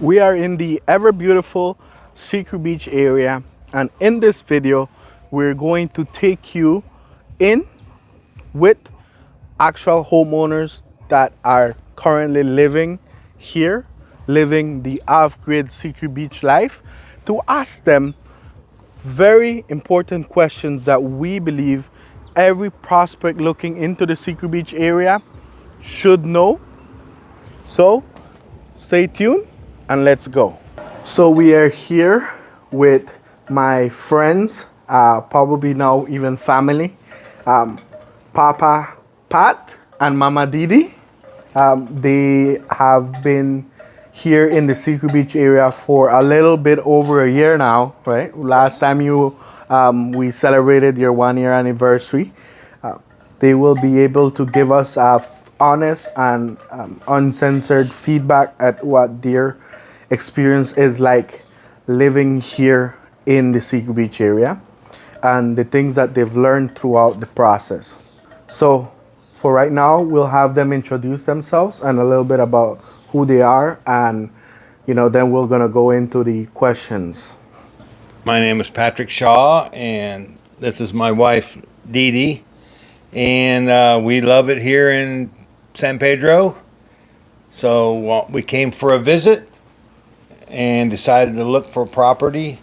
We are in the ever beautiful Secret Beach area, and in this video we're going to take you in with actual homeowners that are currently living here, living the off-grid Secret Beach life, to ask them very important questions that we believe every prospect looking into the Secret Beach area should know. So stay tuned and let's go. So we are here with my friends, probably now even family, Papa Pat and Mama Dee Dee. They have been here in the Secret Beach area for a little bit over a year now, right? Last time we celebrated your 1 year anniversary. They will be able to give us honest and uncensored feedback at what their experience is like living here in the Secret Beach area and the things that they've learned throughout the process. So for right now, we'll have them introduce themselves and a little bit about who they are, and then we're gonna go into the questions. My name is Patrick Shaw, and this is my wife, Dee Dee, and we love it here in San Pedro. So we came for a visit and decided to look for property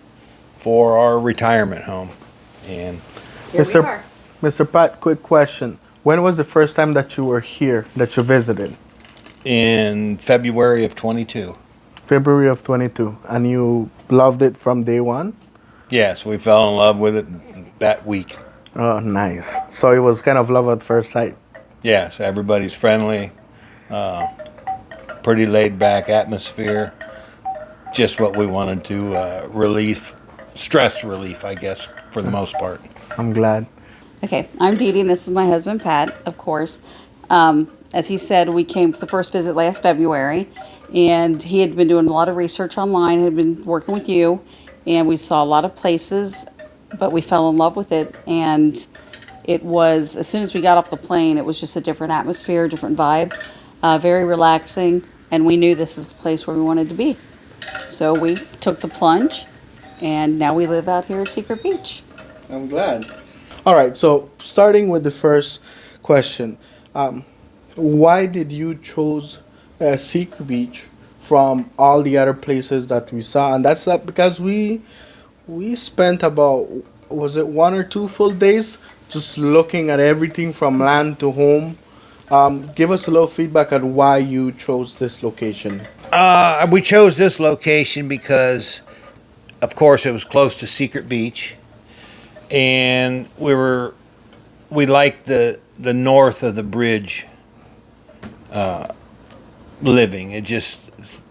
for our retirement home. And Here we are. Mr. Pat, quick question. When was the first time that you were here, that you visited? in February of 22. February of 22. And you loved it from day one? Yes, we fell in love with it that week. Oh, nice. So it was kind of love at first sight. Yes, everybody's friendly, pretty laid back atmosphere. Just what we wanted to stress relief, I guess, for the most part. I'm glad. Okay, I'm Dee Dee, and this is my husband, Pat, of course. As he said, we came for the first visit last February, and he had been doing a lot of research online, had been working with you, and we saw a lot of places, but we fell in love with it. And it was, as soon as we got off the plane, it was just a different atmosphere, different vibe, very relaxing, and we knew this is the place where we wanted to be. So we took the plunge, and now we live out here at Secret Beach. I'm glad. All right, so starting with the first question, why did you choose Secret Beach from all the other places that we saw? And that's because we spent about, was it 1 or 2 full days just looking at everything from land to home. Give us a little feedback on why you chose this location. We chose this location because, of course, it was close to Secret Beach, and we liked the north of the bridge living.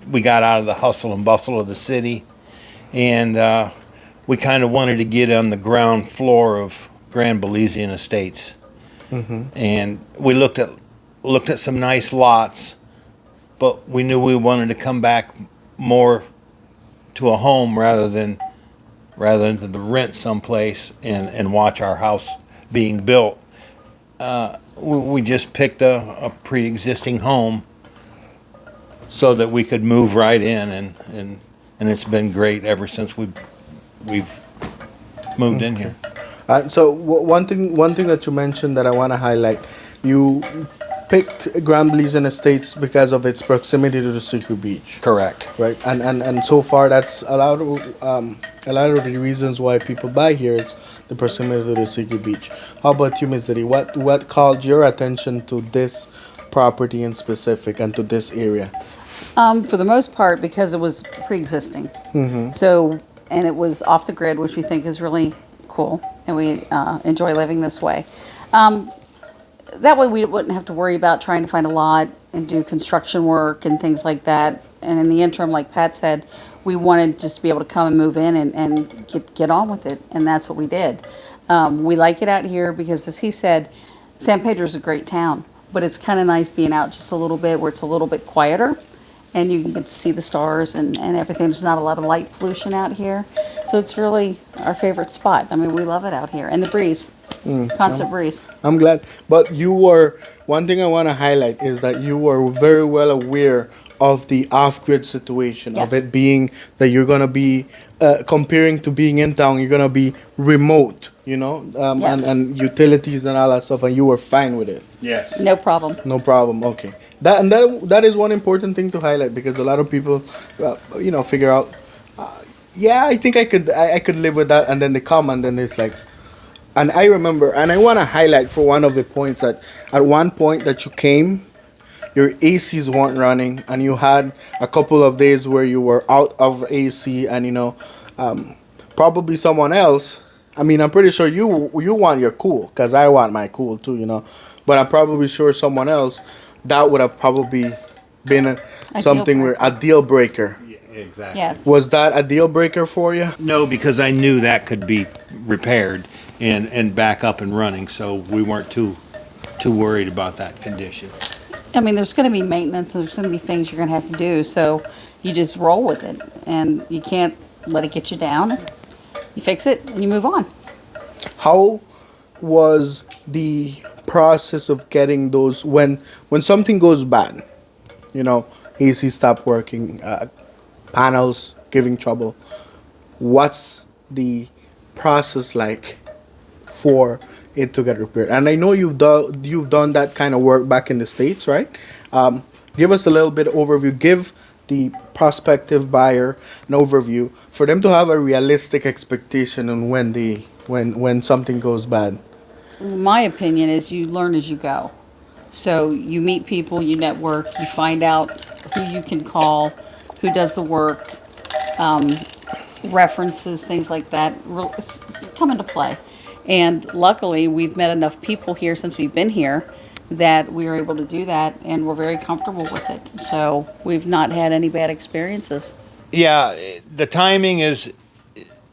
We got out of the hustle and bustle of the city, and we kind of wanted to get on the ground floor of Grand Belizean Estates. Mm-hmm. And we looked at some nice lots, but we knew we wanted to come back more to a home rather than to rent someplace and watch our house being built. We just picked a pre-existing home so that we could move right in, and it's been great ever since we've moved in here. So one thing that you mentioned that I want to highlight, you picked Grand Belizean Estates because of its proximity to the Secret Beach. Correct. Right, and so far that's a lot of the reasons why people buy here. It's the proximity to the Secret Beach. How about you, Ms. Dee? What called your attention to this property in specific and to this area? For the most part, because it was pre-existing. Mm-hmm. So, and it was off the grid, which we think is really cool, and we enjoy living this way. That way we wouldn't have to worry about trying to find a lot and do construction work and things like that. And in the interim, like Pat said, we wanted just to be able to come and move in and get on with it, and that's what we did. We like it out here because, as he said, San Pedro is a great town, but it's kind of nice being out just a little bit where it's a little bit quieter, and you can get to see the stars and everything. There's not a lot of light pollution out here, so it's really our favorite spot. I mean, we love it out here, and the breeze. Constant breeze. I'm glad. But one thing I want to highlight is that you were very well aware of the off-grid situation, Yes. of it being that you're gonna be comparing to being in town, you're gonna be remote, you know, Yes. and utilities and all that stuff, and you were fine with it. Yes. No problem. No problem. Okay. That is one important thing to highlight because a lot of people, figure out. Yeah, I think I could live with that, and then they come and then it's like, and I remember, and I want to highlight for one of the points that at one point that you came, your ACs weren't running, and you had a couple of days where you were out of AC, and probably someone else. I mean, I'm pretty sure you want your cool, because I want my cool too, but I'm probably sure someone else that would have probably been something where a deal breaker. Exactly. Yes. Was that a deal breaker for you? No, because I knew that could be repaired and back up and running, so we weren't too worried about that condition. I mean, there's going to be maintenance, and there's going to be things you're going to have to do, so you just roll with it, and you can't let it get you down. You fix it, and you move on. How was the process of getting those when something goes bad? AC stopped working, panels giving trouble. What's the process like for it to get repaired? And I know you've done that kind of work back in the States, right? Give us a little bit overview. Give the prospective buyer an overview for them to have a realistic expectation on when something goes bad. My opinion is you learn as you go. So you meet people, you network, you find out who you can call, who does the work, references, things like that come into play. And luckily, we've met enough people here since we've been here that we were able to do that, and we're very comfortable with it. So we've not had any bad experiences. Yeah, the timing is,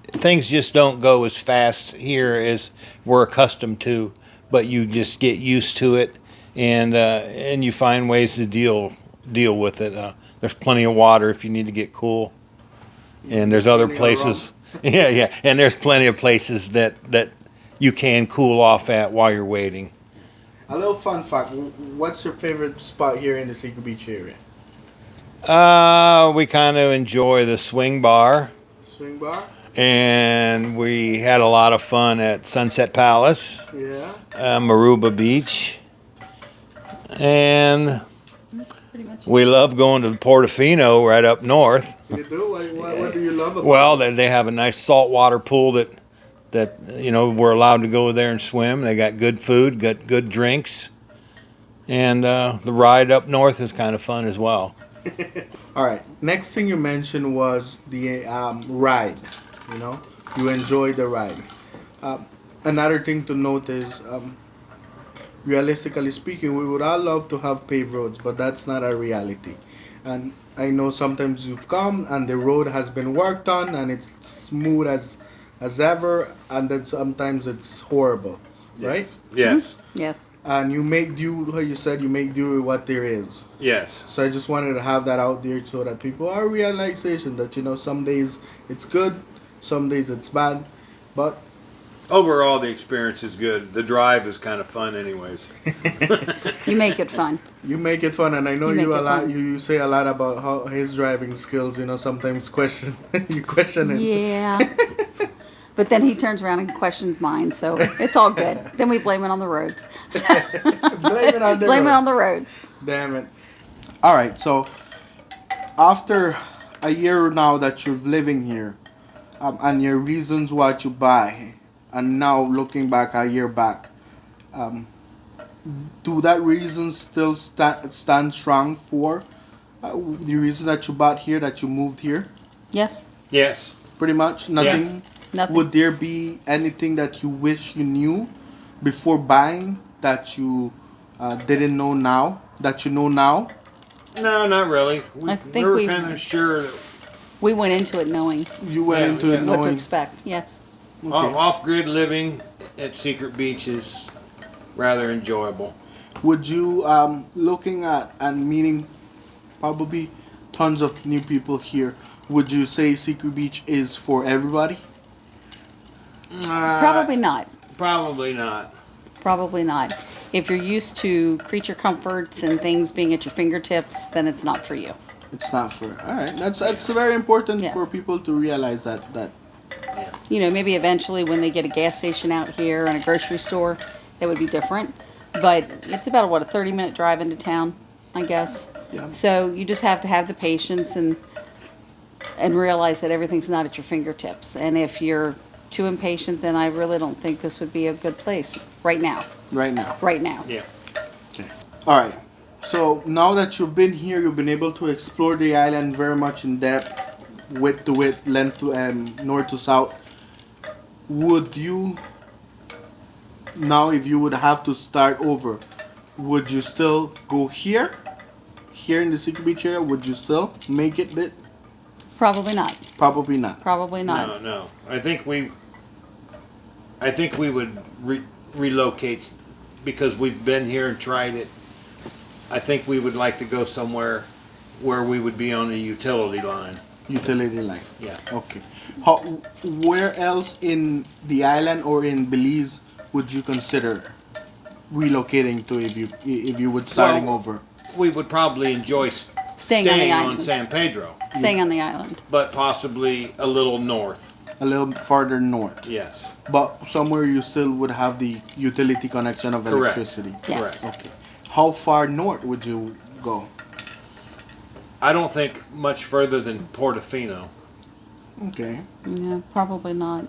things just don't go as fast here as we're accustomed to, but you just get used to it, and you find ways to deal with it. There's plenty of water if you need to get cool, and there's other places. Yeah, and there's plenty of places that you can cool off at while you're waiting. A little fun fact: what's your favorite spot here in the Secret Beach area? We kind of enjoy the swing bar. Swing bar. And we had a lot of fun at Sunset Palace. Yeah. Maruba Beach. And we love going to the Portofino right up north. You do? What do you love about it? Well, they have a nice saltwater pool that we're allowed to go there and swim. They got good food, got good drinks. And the ride up north is kind of fun as well. All right. Next thing you mentioned was the ride. You enjoyed the ride. Another thing to note is, realistically speaking, we would all love to have paved roads, but that's not a reality. And I know sometimes you've come and the road has been worked on and it's smooth as ever, and then sometimes it's horrible, right? Yes. Yes. And you make do, how you said, you make do with what there is. Yes. So I just wanted to have that out there so that people are realization that some days it's good, some days it's bad, but Overall, the experience is good. The drive is kind of fun anyways. You make it fun. you make it fun, and I know You make you a it lot. fun. You say a lot about how his driving skills. Sometimes question you question it. Yeah. But then he turns around and questions mine, so it's all good. Then we blame it on the roads. Blame it on the Blame it road. on the roads. Damn it. All right, so after a year now that you're living here, and your reasons why you buy, and now looking back a year back, do that reason still stand strong for the reason that you bought here, that you moved here? Yes. Yes. Pretty much nothing. Yes. Nothing. Would there be anything that you wish you knew before buying that you didn't know now, that you know now? No, not really. I think we were we- kind of sure that We went into it knowing You went Yeah, into yeah. it what to knowing. expect. Yes. Okay. off-grid living at Secret Beach is rather enjoyable. Would you, looking at and meeting probably tons of new people here, would you say Secret Beach is for everybody? Probably not. Probably not. Probably not. If you're used to creature comforts and things being at your fingertips, then it's not for you. It's not fair. All right, that's very important Yeah. for people to realize that. You know, maybe eventually when they get a gas station out here and a grocery store, that would be different. But it's about what, a 30-minute drive into town, I guess. Yeah. So you just have to have the patience and realize that everything's not at your fingertips. And if you're too impatient, then I really don't think this would be a good place right now. Right now. Right now. Yeah. Okay. All right. So now that you've been here, you've been able to explore the island very much in depth, width to width, length to north to south. Would you now, if you would have to start over, would you still go here in the Secret Beach area? Would you still make it? Probably not. Probably not. Probably not. No, no. I think we would relocate because we've been here and tried it. I think we would like to go somewhere where we would be on a utility line. Utility line. Yeah. Okay. Where else in the island or in Belize would you consider relocating to if you would starting over? We would probably enjoy Staying on the on island. San Pedro, Staying on the island. but possibly a little north. A little farther north. Yes. But somewhere you still would have the utility connection of Correct. electricity. Yes. Correct. Okay. How far north would you go? I don't think much further than Portofino. Okay. Yeah, probably not.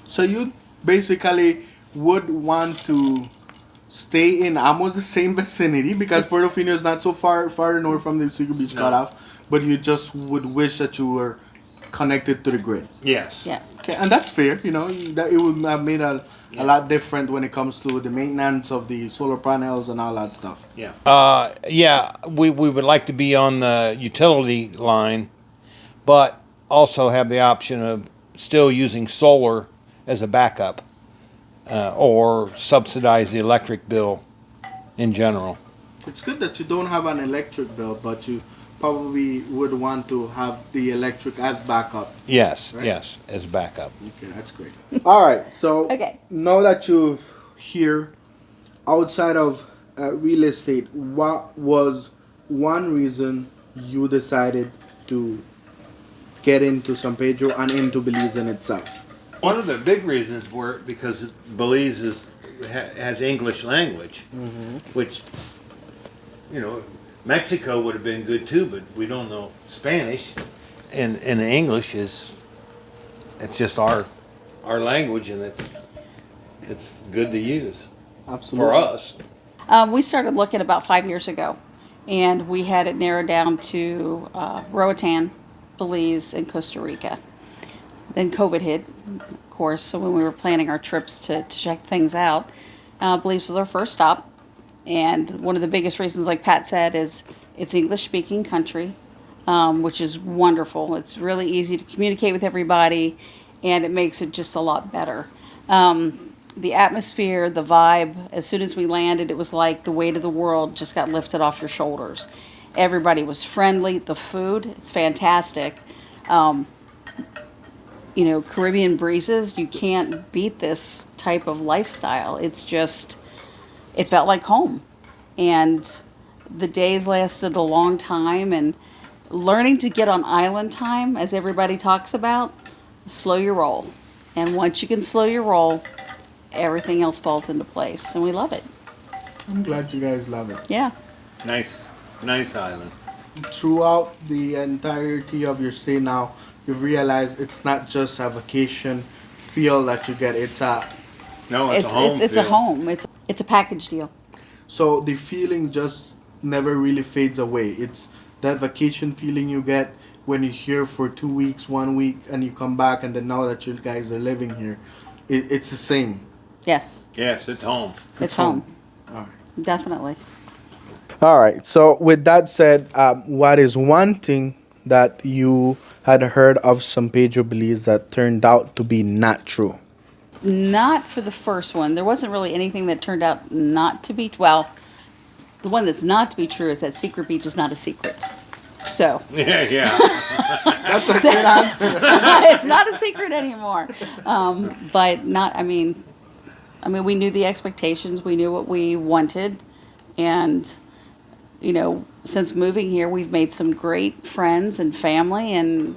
So you basically would want to stay in almost the same vicinity because Portofino is not so far north from the Secret Beach No. cutoff, but you just would wish that you were connected to the grid. Yes. Yes. Okay, and that's fair. You know that it would have made a lot different when it comes to the maintenance of the solar panels and all that stuff. Yeah. We would like to be on the utility line, but also have the option of still using solar as a backup, or subsidize the electric bill in general. It's good that you don't have an electric bill, but you probably would want to have the electric as backup. Yes, Right. yes, as backup. Okay, that's great. All right, so Okay. now that you're here, outside of real estate, what was one reason you decided to get into San Pedro and into Belize in itself? One of the big reasons were because Belize has English language, which, you know, Mexico would have been good too, but we don't know Spanish, and English it's just our language, and it's good to use Absolutely. for us. We started looking about 5 years ago, and we had it narrowed down to Roatan, Belize, and Costa Rica. Then COVID hit, of course, so when we were planning our trips to check things out, Belize was our first stop. And one of the biggest reasons, like Pat said, is it's English-speaking country, which is wonderful. It's really easy to communicate with everybody, and it makes it just a lot better. The atmosphere, the vibe, as soon as we landed, it was like the weight of the world just got lifted off your shoulders. Everybody was friendly. The food, it's fantastic. You know, Caribbean breezes, you can't beat this type of lifestyle. It's just, it felt like home. And the days lasted a long time, and learning to get on island time, as everybody talks about, slow your roll. And once you can slow your roll, everything else falls into place, and we love it. I'm glad you guys love it. Yeah. Nice island. Throughout the entirety of your stay now, you've realized it's not just a vacation feel that you get. It's a No, it's a home. It's a feel. home. It's a package deal. so the feeling just never really fades away. It's that vacation feeling you get when you're here for 2 weeks, 1 week, and you come back, and then now that you guys are living here, it's the same. Yes, Yes, it's home. it's home. All right. Definitely. All right. So with that said, what is one thing that you had heard of San Pedro Belize that turned out to be not true? Not for the first one. There wasn't really anything that turned out not to be, well, the one that's not to be true is that Secret Beach is not a secret. So, Yeah. That's a good answer. it's not a secret anymore. But not, I mean, we knew the expectations, we knew what we wanted, and since moving here, we've made some great friends and family, and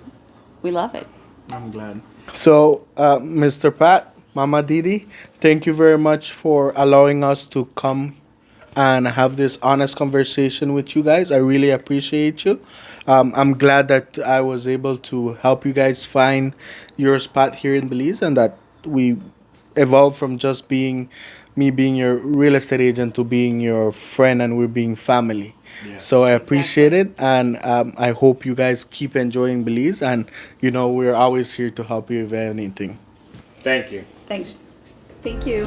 we love it. I'm glad. So, Mr. Pat, Mama Dee Dee, thank you very much for allowing us to come and have this honest conversation with you guys. I really appreciate you. I'm glad that I was able to help you guys find your spot here in Belize, and that we evolved from just being me being your real estate agent to being your friend, and we're being family. So I appreciate it, and I hope you guys keep enjoying Belize. And we're always here to help you if anything. Thank you. Thanks. Thank you.